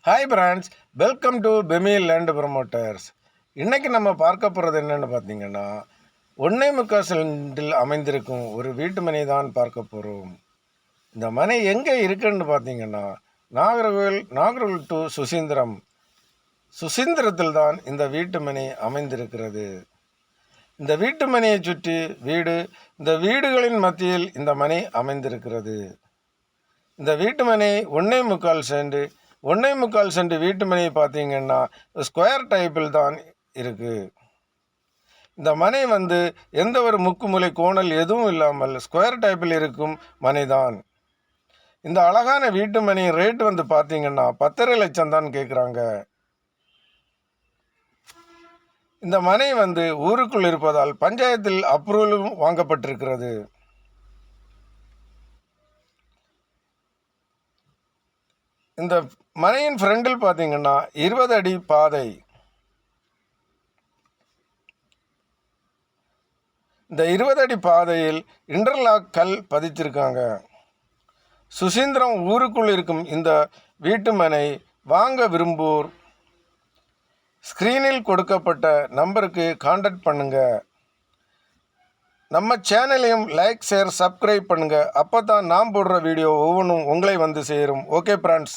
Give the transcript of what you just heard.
Hi brands, welcome to பெமி land promoters. இன்றைக்கி நம்ம பார்க்க போகிறது என்னென்னு பார்த்தீங்கன்னா, 1.25 சென்டில் அமைந்திருக்கும் ஒரு வீட்டு மனை தான் பார்க்க போகிறோம். இந்த மனை எங்கே இருக்குன்னு பார்த்தீங்கன்னா, நாகர்கோவில் டு சுசீந்திரத்தில் தான் இந்த வீட்டு மனை அமைந்திருக்கிறது. இந்த வீட்டு மனையை சுற்றி இந்த வீடுகளின் மத்தியில் இந்த மனை அமைந்திருக்கிறது. இந்த வீட்டு மனை 1.25 சென்ட் வீட்டு மனை பார்த்தீங்கன்னா ஸ்கொயர் டைப்பில் தான் இருக்குது. இந்த மனை எந்த ஒரு முக்குமுலை கோணல் எதுவும் இல்லாமல் ஸ்கொயர் டைப்பில் இருக்கும் மனை தான். இந்த அழகான வீட்டு மனை ரேட் பார்த்தீங்கன்னா 10.5 லட்சம் தான் கேட்குறாங்க. இந்த மனை ஊருக்குள் இருப்பதால் பஞ்சாயத்தில் அப்ரூவலும் வாங்கப்பட்டிருக்கிறது. இந்த மனையின் ஃப்ரண்டில் பார்த்தீங்கன்னா 20 அடி பாதை. இந்த 20 அடி பாதையில் இன்டர்லாக் கல் பதித்திருக்காங்க. சுசீந்திரம் ஊருக்குள் இருக்கும் இந்த வீட்டு மனை வாங்க விரும்புவோர் ஸ்க்ரீனில் கொடுக்கப்பட்ட நம்பருக்கு கான்டாக்ட் பண்ணுங்க. நம்ம சேனலையும் லைக், ஷேர், சப்ஸ்கிரைப் பண்ணுங்க. அப்போ தான் நாம் போடுற வீடியோ ஒவ்வொன்றும் உங்களை சேரும். Okay friends.